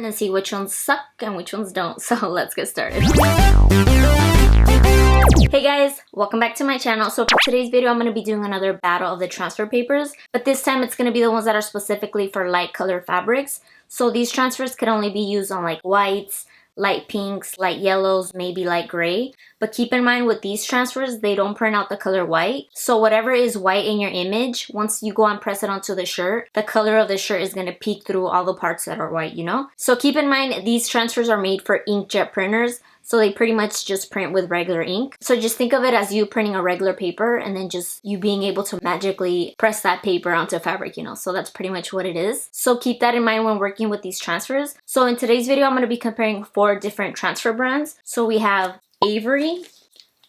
and see which ones suck and which ones don't. So let's get started. Hey guys, welcome back to my channel. So for today's video, I'm going to be doing another battle of the transfer papers, but this time it's going to be the ones that are specifically for light color fabrics. So these transfers can only be used on like whites, light pinks, light yellows, maybe light gray. But keep in mind with these transfers, they don't print out the color white. So whatever is white in your image, once you go and press it onto the shirt, the color of the shirt is going to peek through all the parts that are white, you know? So keep in mind, these transfers are made for inkjet printers. So they pretty much just print with regular ink. So just think of it as you printing a regular paper and then just you being able to magically press that paper onto fabric, you know. So that's pretty much what it is. So keep that in mind when working with these transfers. So in today's video, I'm going to be comparing 4 different transfer brands. So we have Avery,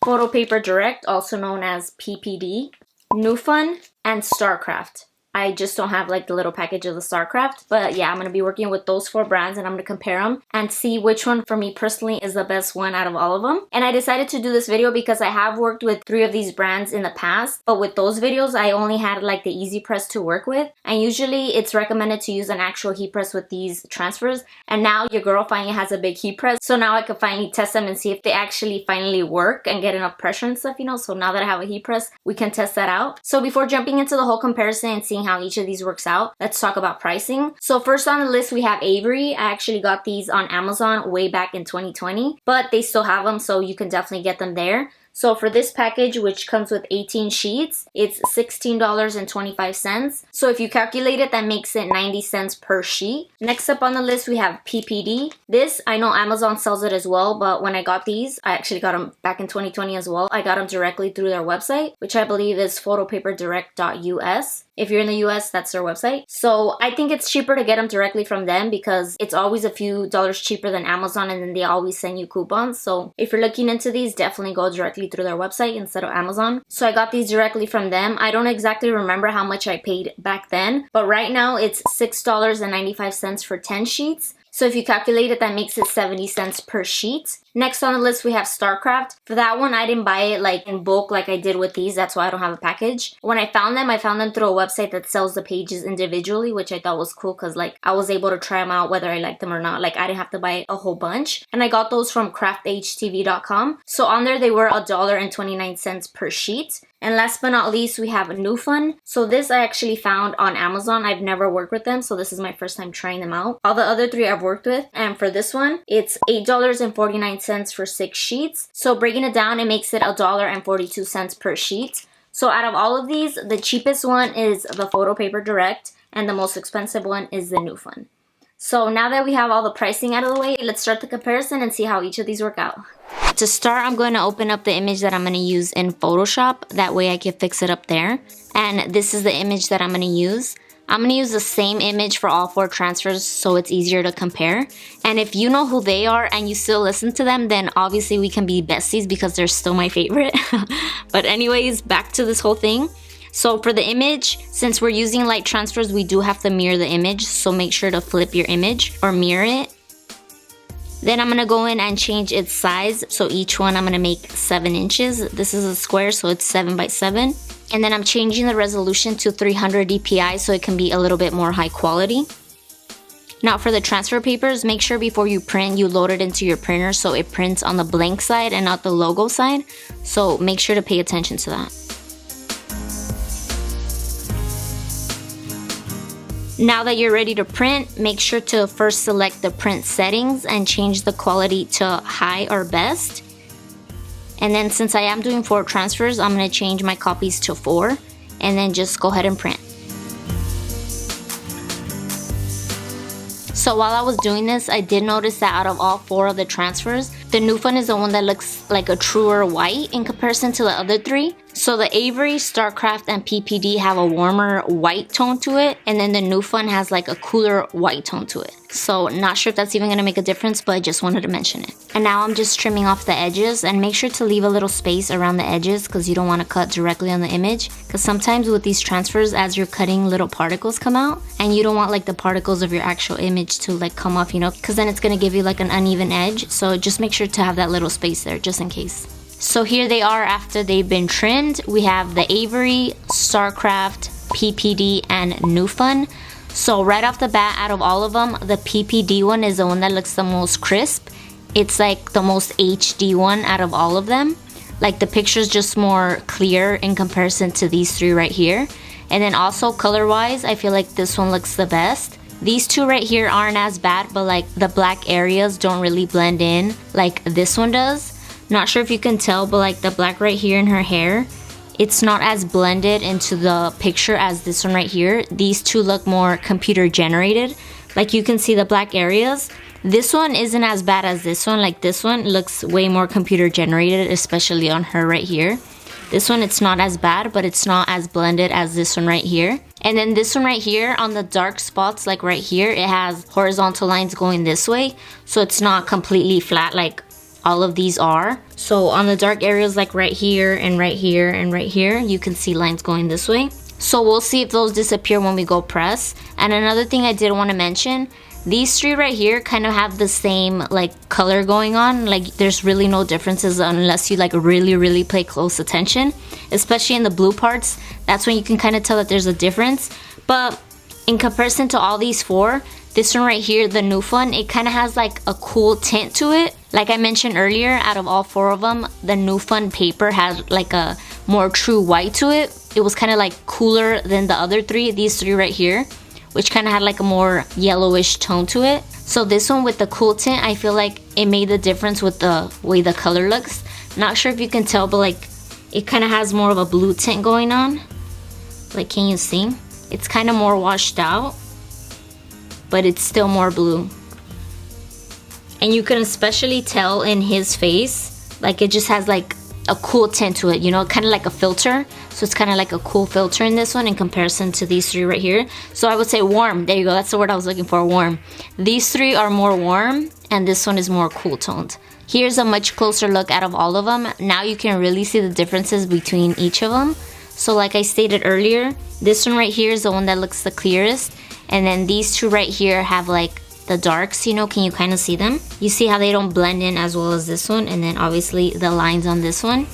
Photo Paper Direct, also known as PPD, Nufun, and Starcraft. I just don't have like the little package of the Starcraft, but yeah, I'm going to be working with those 4 brands and I'm going to compare them and see which one for me personally is the best one out of all of them. And I decided to do this video because I have worked with 3 of these brands in the past, but with those videos, I only had like the easy press to work with. And usually it's recommended to use an actual heat press with these transfers. And now your girl finally has a big heat press. So now I can finally test them and see if they actually finally work and get enough pressure and stuff, you know. So now that I have a heat press, we can test that out. So before jumping into the whole comparison and seeing how each of these works out, let's talk about pricing. So first on the list we have Avery. I actually got these on Amazon way back in 2020, but they still have them, so you can definitely get them there. So for this package, which comes with 18 sheets, it's $16.25. So if you calculate it, that makes it 90 cents per sheet. Next up on the list, we have PPD. This, I know Amazon sells it as well, but when I got these, I actually got them back in 2020 as well. I got them directly through their website, which I believe is photopaperdirect.us. If you're in the US, that's their website. So I think it's cheaper to get them directly from them because it's always a few dollars cheaper than Amazon, and then they always send you coupons. So if you're looking into these, definitely go directly through their website instead of Amazon. So I got these directly from them. I don't exactly remember how much I paid back then, but right now it's $6.95 for 10 sheets. So if you calculate it, that makes it 70 cents per sheet. Next on the list, we have Starcraft. For that one, I didn't buy it like in bulk like I did with these. That's why I don't have a package. When I found them through a website that sells the pages individually, which I thought was cool because like I was able to try them out whether I liked them or not. Like I didn't have to buy a whole bunch. And I got those from crafthtv.com. So on there, they were $1.29 per sheet. And last but not least, we have Nufun. So this I actually found on Amazon. I've never worked with them, so this is my first time trying them out. All the other 3 I've worked with. And for this one, it's $8.49 for 6 sheets. So breaking it down, it makes it $1.42 per sheet. So out of all of these, the cheapest one is the Photo Paper Direct, and the most expensive one is the Nufun. So now that we have all the pricing out of the way, let's start the comparison and see how each of these work out. To start, I'm going to open up the image that I'm going to use in Photoshop. That way I can fix it up there. And this is the image that I'm going to use. I'm going to use the same image for all 4 transfers so it's easier to compare. And if you know who they are and you still listen to them, then obviously we can be besties because they're still my favorite. But anyways, back to this whole thing. So for the image, since we're using light transfers, we do have to mirror the image. So make sure to flip your image or mirror it. Then I'm going to go in and change its size. So each one I'm going to make 7 inches. This is a square, so it's 7 by 7. And then I'm changing the resolution to 300 dpi so it can be a little bit more high quality. Now for the transfer papers, make sure before you print, you load it into your printer so it prints on the blank side and not the logo side. So make sure to pay attention to that. Now that you're ready to print, make sure to first select the print settings and change the quality to high or best. And then since I am doing 4 transfers, I'm going to change my copies to 4 and then just go ahead and print. So while I was doing this, I did notice that out of all 4 of the transfers, the Nufun is the one that looks like a truer white in comparison to the other 3. So the Avery, Starcraft, and PPD have a warmer white tone to it, and then the Nufun has like a cooler white tone to it. So not sure if that's even gonna make a difference, but I just wanted to mention it. And now I'm just trimming off the edges, and make sure to leave a little space around the edges because you don't want to cut directly on the image. Because sometimes with these transfers, as you're cutting, little particles come out, and you don't want like the particles of your actual image to like come off, you know, because then it's gonna give you like an uneven edge. So just make sure to have that little space there just in case. So here they are after they've been trimmed. We have the Avery, Starcraft, PPD, and Nufun. So right off the bat, out of all of them, the PPD one is the one that looks the most crisp. It's like the most HD one out of all of them. Like the picture's just more clear in comparison to these three right here. And then also color wise, I feel like this one looks the best. These two right here aren't as bad, but like the black areas don't really blend in like this one does. Not sure if you can tell, but like the black right here in her hair, it's not as blended into the picture as this one right here. These two look more computer generated. Like you can see the black areas. This one isn't as bad as this one. Like this one looks way more computer generated, especially on her right here. This one, it's not as bad, but it's not as blended as this one right here. And then this one right here, on the dark spots, like right here, it has horizontal lines going this way. So it's not completely flat like all of these are. So on the dark areas like right here and right here and right here, you can see lines going this way. So we'll see if those disappear when we go press. And another thing I did want to mention, these three right here kind of have the same like color going on. Like there's really no differences unless you like really pay close attention, especially in the blue parts. That's when you can kind of tell that there's a difference. But in comparison to all these four, this one right here, the Nufun, it kind of has like a cool tint to it. Like I mentioned earlier, out of all four of them, the Nufun paper has like a more true white to it. It was kind of like cooler than the other three, these three right here, which kind of had like a more yellowish tone to it. So this one with the cool tint, I feel like it made the difference with the way the color looks. Not sure if you can tell, but like it kind of has more of a blue tint going on. Like, can you see? It's kind of more washed out, but it's still more blue. And you can especially tell in his face, like it just has like a cool tint to it, you know, kind of like a filter. So it's kind of like a cool filter in this one in comparison to these three right here. So I would say warm. There you go. That's the word I was looking for, warm. These three are more warm and this one is more cool toned. Here's a much closer look out of all of them. Now you can really see the differences between each of them. So like I stated earlier, this one right here is the one that looks the clearest. And then these two right here have like the darks, you know, can you kind of see them? You see how they don't blend in as well as this one, and then obviously the lines on this one.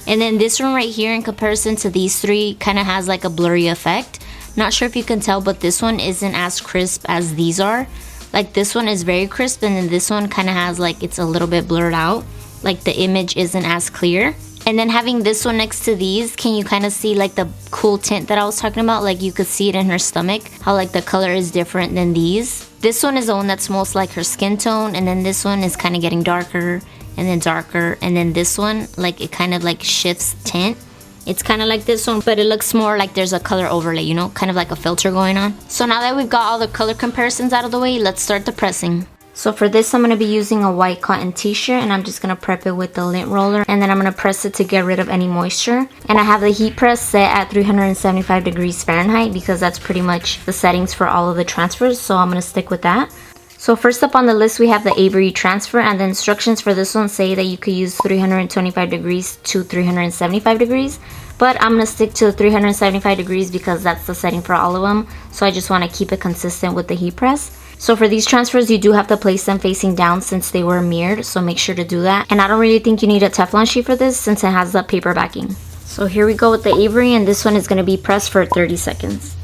And then this one right here in comparison to these three kind of has like a blurry effect. Not sure if you can tell, but this one isn't as crisp as these are. Like this one is very crisp, and then this one kind of has like, it's a little bit blurred out. Like the image isn't as clear. And then having this one next to these, can you kind of see like the cool tint that I was talking about? Like you could see it in her stomach, how like the color is different than these. This one is the one that's most like her skin tone, and then this one is kind of getting darker and then darker, and then this one, like it kind of like shifts tint. It's kind of like this one, but it looks more like there's a color overlay, you know, kind of like a filter going on. So now that we've got all the color comparisons out of the way, let's start the pressing. So for this, I'm going to be using a white cotton t-shirt, and I'm just going to prep it with the lint roller, and then I'm going to press it to get rid of any moisture. And I have the heat press set at 375 degrees Fahrenheit because that's pretty much the settings for all of the transfers, so I'm going to stick with that. So first up on the list, we have the Avery transfer, and the instructions for this one say that you could use 325 degrees to 375 degrees. But I'm going to stick to 375 degrees because that's the setting for all of them. So I just want to keep it consistent with the heat press. So for these transfers, you do have to place them facing down since they were mirrored. So make sure to do that. And I don't really think you need a Teflon sheet for this since it has the paper backing. So here we go with the Avery, and this one is going to be pressed for 30 seconds.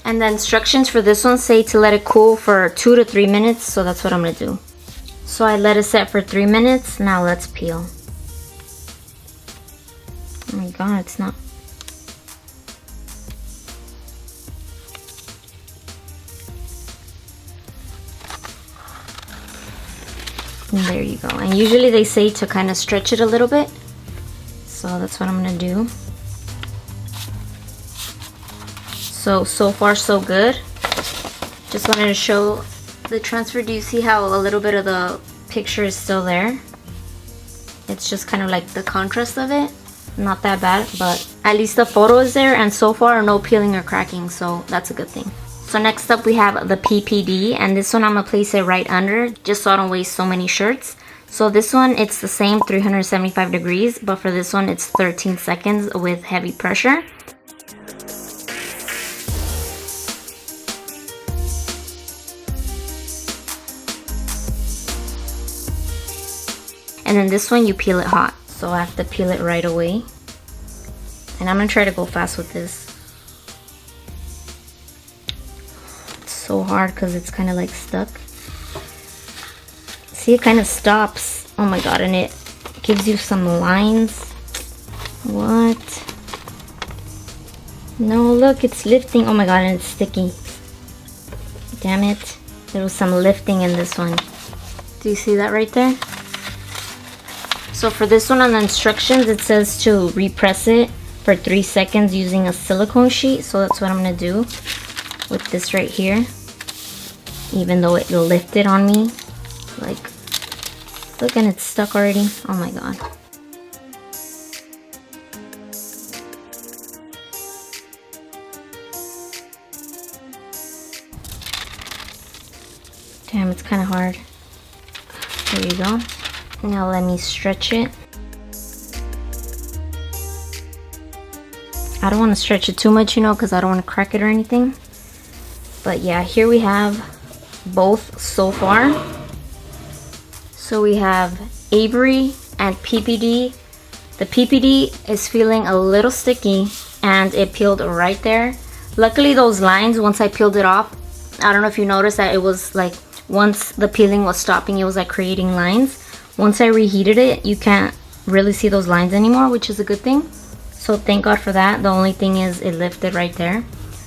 And the instructions for this one say to let it cool for 2 to 3 minutes. So that's what I'm going to do. So I let it set for 3 minutes. Now let's peel. Oh my god, it's not. And there you go. And usually they say to kind of stretch it a little bit. So that's what I'm going to do. So far so good. Just wanted to show the transfer. Do you see how a little bit of the picture is still there? It's just kind of like the contrast of it. Not that bad, but at least the photo is there, and so far no peeling or cracking, so that's a good thing. So next up we have the PPD, and this one I'm gonna place it right under just so I don't waste so many shirts. So this one, it's the same 375 degrees, but for this one it's 13 seconds with heavy pressure. And then this one you peel it hot. So I have to peel it right away. And I'm gonna try to go fast with this. so hard because it's kind of like stuck. See, it kind of stops. Oh my god, and it gives you some lines. What? No, look, it's lifting. Oh my god, and it's sticky. Damn it. There was some lifting in this one. Do you see that right there? So for this one on the instructions, it says to repress it for 3 seconds using a silicone sheet. So that's what I'm gonna do with this right here. Even though it lifted on me. Like, look, and it's stuck already. Oh my god. Damn, it's kind of hard. There you go. Now let me stretch it. I don't want to stretch it too much, you know, because I don't want to crack it or anything. But yeah, here we have both so far. So we have Avery and PPD. The PPD is feeling a little sticky and it peeled right there. Luckily those lines, once I peeled it off, I don't know if you noticed that it was like, once the peeling was stopping, it was like creating lines. Once I reheated it, you can't really see those lines anymore, which is a good thing. So thank God for that. The only thing is it lifted right there.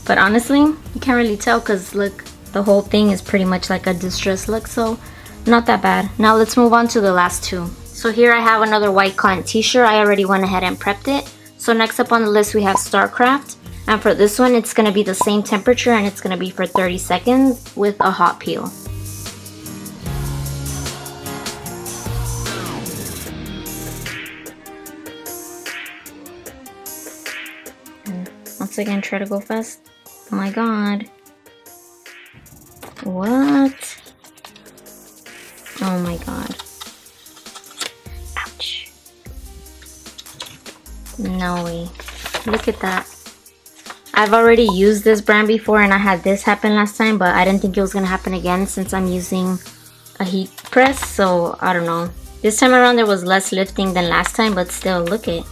But honestly, you can't really tell because look, the whole thing is pretty much like a distressed look, so not that bad. Now let's move on to the last two. So here I have another white cotton t-shirt. I already went ahead and prepped it. So next up on the list we have Starcraft. And for this one, it's going to be the same temperature and it's going to be for 30 seconds with a hot peel. And once again, try to go fast. Oh my god. What? Oh my god. Ouch. No way. Look at that. I've already used this brand before and I had this happen last time, but I didn't think it was going to happen again since I'm using a heat press, so I don't know. This time around there was less lifting than last time, but still, look it.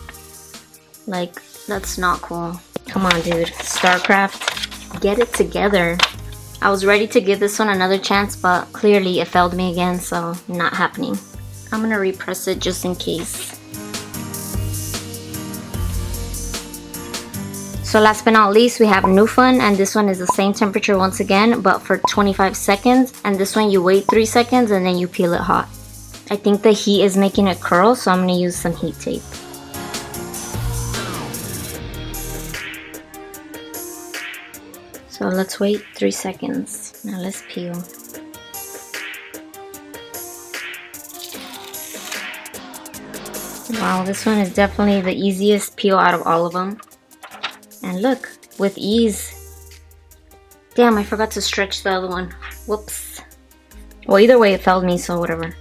Like, that's not cool. Come on, dude. Starcraft, get it together. I was ready to give this one another chance, but clearly it failed me again, so not happening. I'm gonna repress it just in case. So last but not least, we have Nufun, and this one is the same temperature once again, but for 25 seconds. And this one you wait 3 seconds and then you peel it hot. I think the heat is making it curl, so I'm gonna use some heat tape. So let's wait 3 seconds. Now let's peel. Wow, this one is definitely the easiest peel out of all of them. And look, with ease. Damn, I forgot to stretch the other one. Whoops. Well, either way it failed me, so whatever.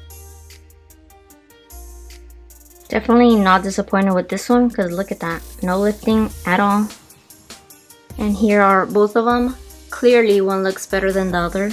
Definitely not disappointed with this one, because look at that. No lifting at all. And here are both of them. Clearly one looks better than the other.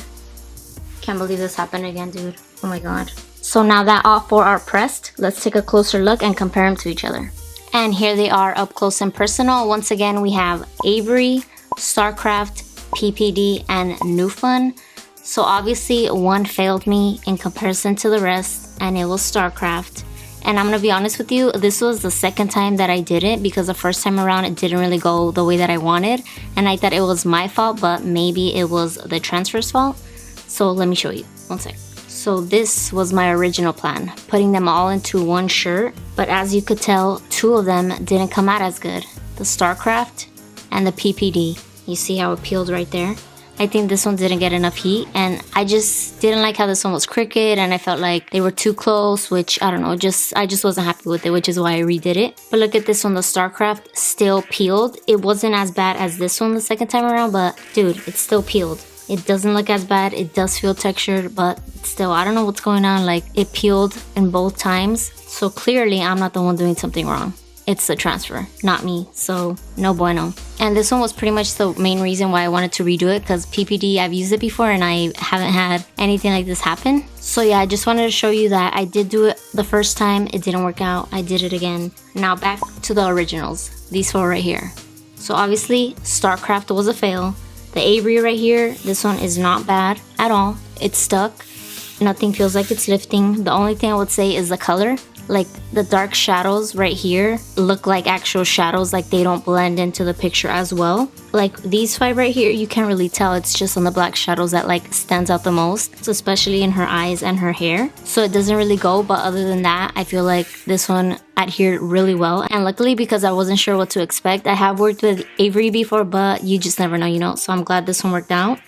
Can't believe this happened again, dude. Oh my god. So now that all four are pressed, let's take a closer look and compare them to each other. And here they are up close and personal. Once again, we have Avery, Starcraft, PPD, and Nufun. So obviously one failed me in comparison to the rest, and it was Starcraft. And I'm gonna be honest with you, this was the second time that I did it because the first time around it didn't really go the way that I wanted. And I thought it was my fault, but maybe it was the transfer's fault. So let me show you, one sec. So this was my original plan, putting them all into one shirt. But as you could tell, two of them didn't come out as good. The Starcraft and the PPD. You see how it peeled right there? I think this one didn't get enough heat, and I just didn't like how this one was crooked, and I felt like they were too close, which I don't know, I just wasn't happy with it, which is why I redid it. But look at this one, the Starcraft still peeled. It wasn't as bad as this one the second time around, but dude, it still peeled. It doesn't look as bad, it does feel textured, but still, I don't know what's going on. Like, it peeled in both times, so clearly I'm not the one doing something wrong. It's the transfer, not me, so no bueno. And this one was pretty much the main reason why I wanted to redo it, because PPD, I've used it before and I haven't had anything like this happen. So yeah, I just wanted to show you that I did do it the first time, it didn't work out, I did it again. Now back to the originals, these four right here. So obviously, Starcraft was a fail. The Avery right here, this one is not bad at all. It's stuck. Nothing feels like it's lifting. The only thing I would say is the color. Like the dark shadows right here look like actual shadows, like they don't blend into the picture as well. Like these 5 right here, you can't really tell. It's just on the black shadows that like stands out the most, so especially in her eyes and her hair. So it doesn't really go, but other than that, I feel like this one adhered really well. And luckily, because I wasn't sure what to expect, I have worked with Avery before, but you just never know, you know? So I'm glad this one worked out.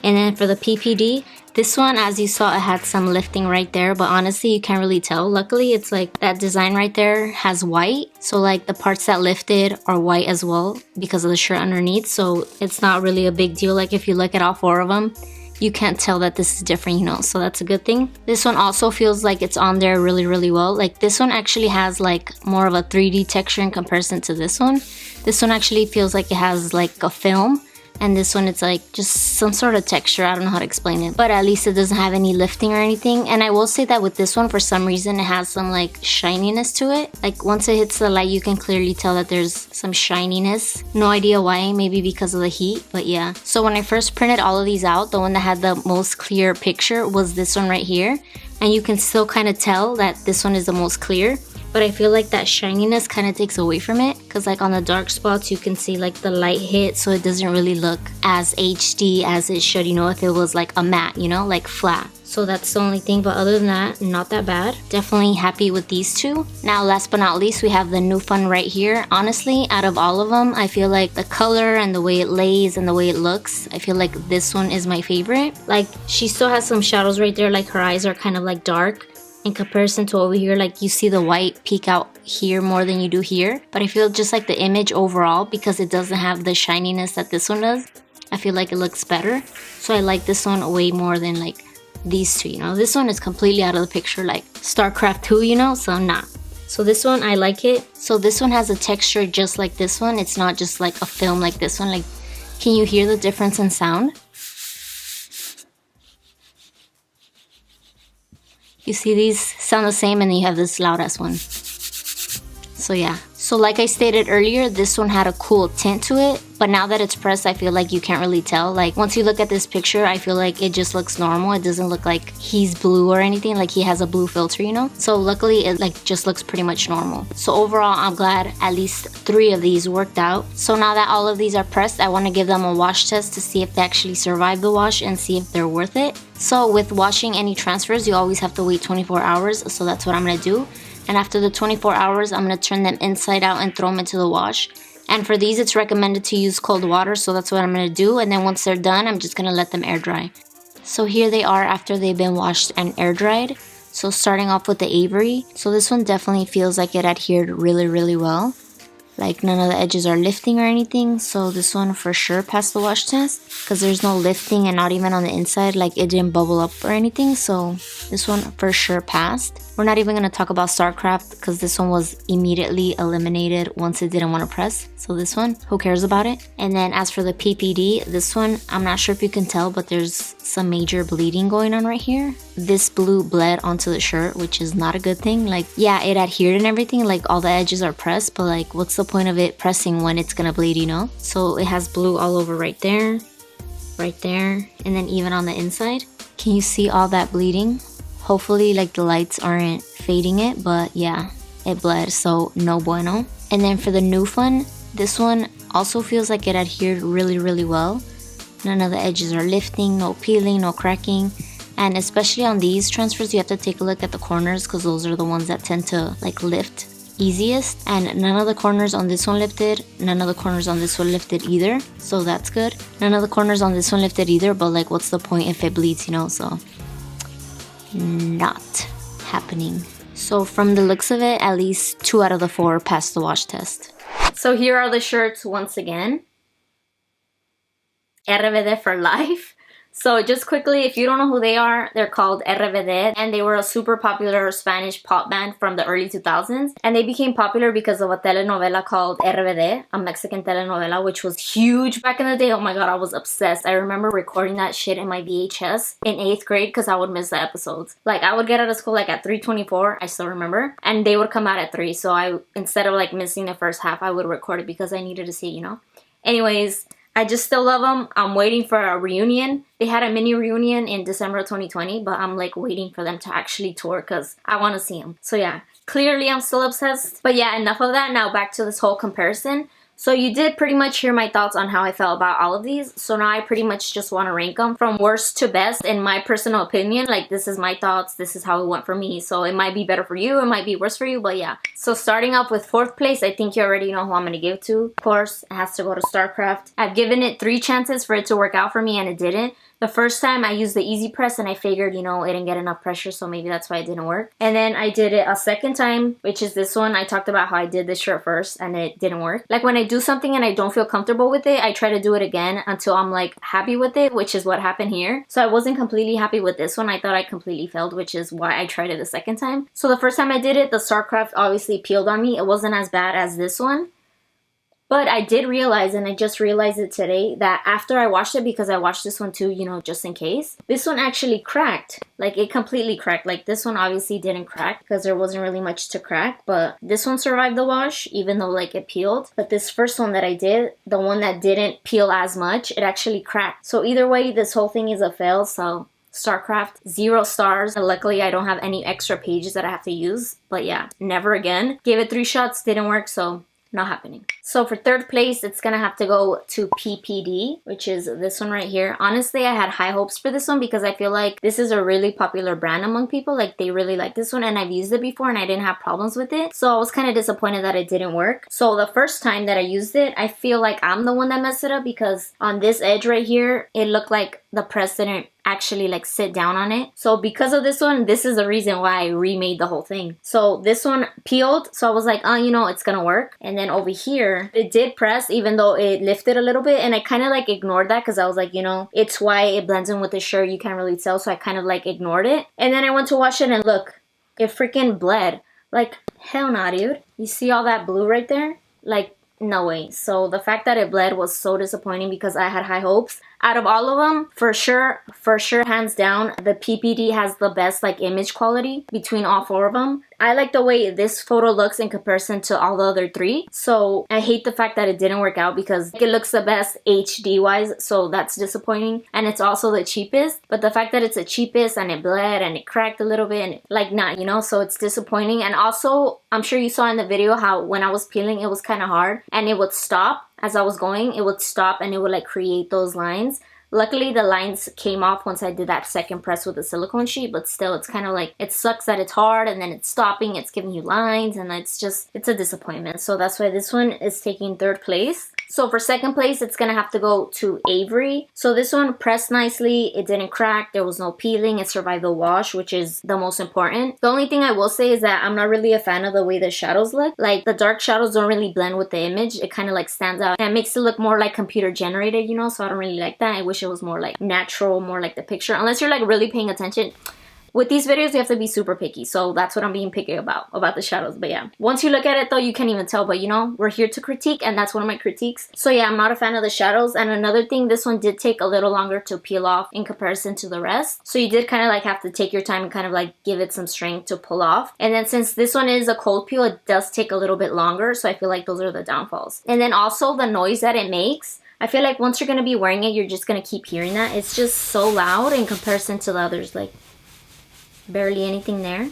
And then for the PPD, this one, as you saw, it had some lifting right there, but honestly, you can't really tell. Luckily, it's like that design right there has white. So like the parts that lifted are white as well because of the shirt underneath. So it's not really a big deal. Like if you look at all 4 of them, you can't tell that this is different, you know, so that's a good thing. This one also feels like it's on there really, really well. Like this one actually has like more of a 3D texture in comparison to this one. This one actually feels like it has like a film. And this one, it's like just some sort of texture. I don't know how to explain it, but at least it doesn't have any lifting or anything. And I will say that with this one, for some reason, it has some like shininess to it. Like once it hits the light, you can clearly tell that there's some shininess. No idea why, maybe because of the heat, but yeah. So when I first printed all of these out, the one that had the most clear picture was this one right here. And you can still kind of tell that this one is the most clear. But I feel like that shininess kind of takes away from it, because like on the dark spots you can see like the light hit, so it doesn't really look as HD as it should, you know, if it was like a matte, you know, like flat. So that's the only thing, but other than that, not that bad. Definitely happy with these 2. Now last but not least, we have the Nufun right here. Honestly, out of all of them, I feel like the color and the way it lays and the way it looks, I feel like this one is my favorite. Like she still has some shadows right there, like her eyes are kind of like dark. In comparison to over here, like you see the white peek out here more than you do here. But I feel just like the image overall, because it doesn't have the shininess that this one does, I feel like it looks better. So I like this one way more than like these 2, you know. This one is completely out of the picture, like Starcraft 2, you know, so nah. So this one, I like it. So this one has a texture just like this one. It's not just like a film like this one. Like, can you hear the difference in sound? You see these sound the same, and then you have this loud ass one. So yeah. So like I stated earlier, this one had a cool tint to it, but now that it's pressed, I feel like you can't really tell. Like once you look at this picture, I feel like it just looks normal. It doesn't look like he's blue or anything, like he has a blue filter, you know? So luckily it like just looks pretty much normal. So overall, I'm glad at least 3 of these worked out. So now that all of these are pressed, I want to give them a wash test to see if they actually survive the wash and see if they're worth it. So with washing any transfers, you always have to wait 24 hours. So that's what I'm going to do. And after the 24 hours, I'm going to turn them inside out and throw them into the wash. And for these, it's recommended to use cold water, so that's what I'm going to do. And then once they're done, I'm just going to let them air dry. So here they are after they've been washed and air dried. So starting off with the Avery. So this one definitely feels like it adhered really, really well. Like none of the edges are lifting or anything. So this one for sure passed the wash test, because there's no lifting and not even on the inside. Like it didn't bubble up or anything. So this one for sure passed. We're not even going to talk about Starcraft, because this one was immediately eliminated once it didn't want to press. So this one, who cares about it? And then as for the PPD, this one, I'm not sure if you can tell, but there's some major bleeding going on right here. This blue bled onto the shirt, which is not a good thing. Like, yeah, it adhered and everything, like all the edges are pressed, but like what's the point of it pressing when it's gonna bleed, you know? So it has blue all over right there, and then even on the inside. Can you see all that bleeding? Hopefully like the lights aren't fading it, but yeah, it bled, so no bueno. And then for the Nufun, this one also feels like it adhered really, really well. None of the edges are lifting, no peeling, no cracking. And especially on these transfers, you have to take a look at the corners, because those are the ones that tend to like lift easiest. And none of the corners on this one lifted, none of the corners on this one lifted either, so that's good. None of the corners on this one lifted either, but like what's the point if it bleeds, you know? So not happening. So from the looks of it, at least 2 out of the 4 passed the wash test. So here are the shirts once again. RBD for life. So just quickly, if you don't know who they are, they're called RBD, and they were a super popular Spanish pop band from the early 2000s. And they became popular because of a telenovela called RBD, a Mexican telenovela, which was huge back in the day. Oh my god, I was obsessed. I remember recording that shit in my VHS in 8th grade because I would miss the episodes. Like, I would get out of school like at 3:24, I still remember, and they would come out at 3. So I, instead of like missing the first half, I would record it because I needed to see, you know? Anyways, I just still love them. I'm waiting for a reunion. They had a mini reunion in December 2020, but I'm like waiting for them to actually tour because I want to see them. So yeah, clearly I'm still obsessed. But yeah, enough of that. Now back to this whole comparison. So you did pretty much hear my thoughts on how I felt about all of these. So now I pretty much just want to rank them from worst to best in my personal opinion. Like, this is my thoughts. This is how it went for me. So it might be better for you. It might be worse for you. But yeah. So starting off with 4th place, I think you already know who I'm going to give to. Of course, it has to go to Starcraft. I've given it 3 chances for it to work out for me and it didn't. The first time I used the easy press and I figured, you know, it didn't get enough pressure, so maybe that's why it didn't work. And then I did it a second time, which is this one. I talked about how I did this shirt first and it didn't work. Like, when I do something and I don't feel comfortable with it, I try to do it again until I'm like happy with it, which is what happened here. So I wasn't completely happy with this one. I thought I completely failed, which is why I tried it the second time. So the first time I did it, the Starcraft obviously peeled on me. It wasn't as bad as this one. But I did realize, and I just realized it today, that after I washed it, because I washed this one too, you know, just in case, this one actually cracked. Like, it completely cracked. Like, this one obviously didn't crack because there wasn't really much to crack. But this one survived the wash, even though, like, it peeled. But this first one that I did, the one that didn't peel as much, it actually cracked. So either way, this whole thing is a fail. So Starcraft, 0 stars. Luckily, I don't have any extra pages that I have to use. But yeah, never again. Gave it 3 shots, didn't work, so not happening. So for 3rd place, it's gonna have to go to PPD, which is this one right here. Honestly, I had high hopes for this one because I feel like this is a really popular brand among people. Like, they really like this one, and I've used it before and I didn't have problems with it. So I was kind of disappointed that it didn't work. So the first time that I used it, I feel like I'm the one that messed it up because on this edge right here, it looked like the press didn't actually like sit down on it. So because of this one, this is the reason why I remade the whole thing. So this one peeled, so I was like, oh, you know, it's gonna work. And then over here, it did press even though it lifted a little bit, and I kind of like ignored that because I was like, you know, it's why it blends in with the shirt, you can't really tell, so I kind of like ignored it. And then I went to wash it and look, it freaking bled. Like, hell nah, dude. You see all that blue right there? Like, no way. So the fact that it bled was so disappointing because I had high hopes. Out of all of them, for sure, hands down, the PPD has the best like image quality between all 4 of them. I like the way this photo looks in comparison to all the other 3. So I hate the fact that it didn't work out because it looks the best HD wise. So that's disappointing. And it's also the cheapest. But the fact that it's the cheapest and it bled and it cracked a little bit and like not, you know, so it's disappointing. And also, I'm sure you saw in the video how when I was peeling, it was kind of hard and it would stop. As I was going, it would stop and it would like create those lines. Luckily, the lines came off once I did that second press with the silicone sheet, but still, it's kind of like, it sucks that it's hard and then it's stopping, it's giving you lines, and it's a disappointment. So that's why this one is taking 3rd place. So for 2nd place, it's gonna have to go to Avery. So this one pressed nicely, it didn't crack, there was no peeling, it survived the wash, which is the most important. The only thing I will say is that I'm not really a fan of the way the shadows look. Like, the dark shadows don't really blend with the image, it kind of like stands out and it makes it look more like computer generated, you know, so I don't really like that. I wish it was more like natural, more like the picture, unless you're like really paying attention. With these videos, you have to be super picky, so that's what I'm being picky about the shadows. But yeah, once you look at it though, you can't even tell, but you know, we're here to critique, and that's one of my critiques. So yeah, I'm not a fan of the shadows. And another thing, this one did take a little longer to peel off in comparison to the rest. So you did kind of like have to take your time and kind of like give it some strength to pull off. And then since this one is a cold peel, it does take a little bit longer, so I feel like those are the downfalls. And then also the noise that it makes, I feel like once you're going to be wearing it, you're just going to keep hearing that. It's just so loud in comparison to the others. Like, barely anything there.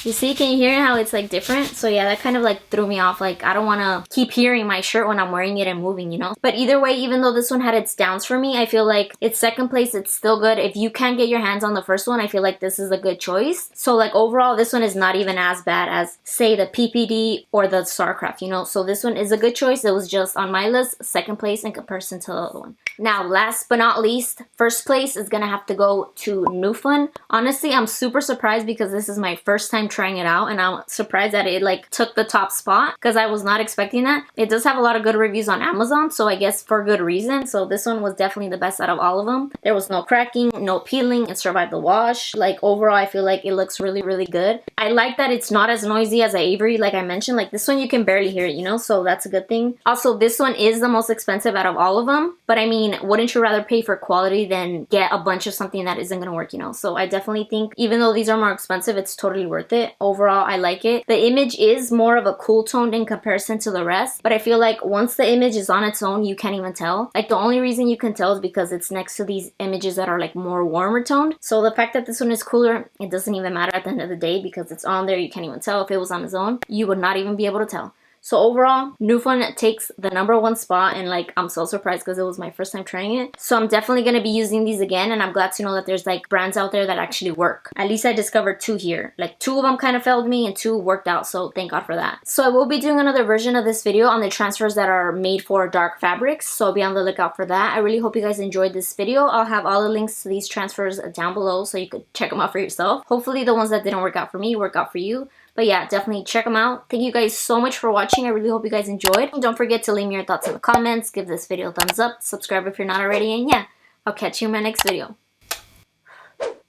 You see, can you hear how it's like different? So yeah, that kind of like threw me off. Like, I don't want to keep hearing my shirt when I'm wearing it and moving, you know? But either way, even though this one had its downs for me, I feel like it's 2nd place, it's still good. If you can't get your hands on the first one, I feel like this is a good choice. So like overall, this one is not even as bad as say the PPD or the Starcraft, you know? So this one is a good choice. It was just on my list, 2nd place in comparison to the other one. Now, last but not least, 1st place is gonna have to go to Nufun. Honestly, I'm super surprised because this is my first time trying it out, and I'm surprised that it like took the top spot because I was not expecting that. It does have a lot of good reviews on Amazon, so I guess for good reason. So this one was definitely the best out of all of them. There was no cracking, no peeling, it survived the wash. Like overall, I feel like it looks really, really good. I like that it's not as noisy as Avery, like I mentioned. Like this one, you can barely hear it, you know, so that's a good thing. Also, this one is the most expensive out of all of them, but I mean, wouldn't you rather pay for quality than get a bunch of something that isn't gonna work, you know? So I definitely think even though these are more expensive, it's totally worth it. it. Overall, I like it. The image is more of a cool toned in comparison to the rest, but I feel like once the image is on its own, you can't even tell. Like the only reason you can tell is because it's next to these images that are like more warmer toned. So the fact that this one is cooler, it doesn't even matter at the end of the day because it's on there. You can't even tell. If it was on its own, you would not even be able to tell. So overall, Nufun takes the #1 spot, and like I'm so surprised because it was my first time trying it. So I'm definitely going to be using these again, and I'm glad to know that there's like brands out there that actually work. At least I discovered 2 here. Like 2 of them kind of failed me and 2 worked out, so thank God for that. So I will be doing another version of this video on the transfers that are made for dark fabrics, so be on the lookout for that. I really hope you guys enjoyed this video. I'll have all the links to these transfers down below so you could check them out for yourself. Hopefully the ones that didn't work out for me work out for you. But yeah, definitely check them out. Thank you guys so much for watching. I really hope you guys enjoyed. Don't forget to leave me your thoughts in the comments. Give this video a thumbs up. Subscribe if you're not already. And yeah, I'll catch you in my next video.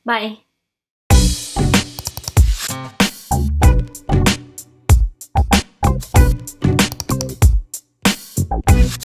Bye.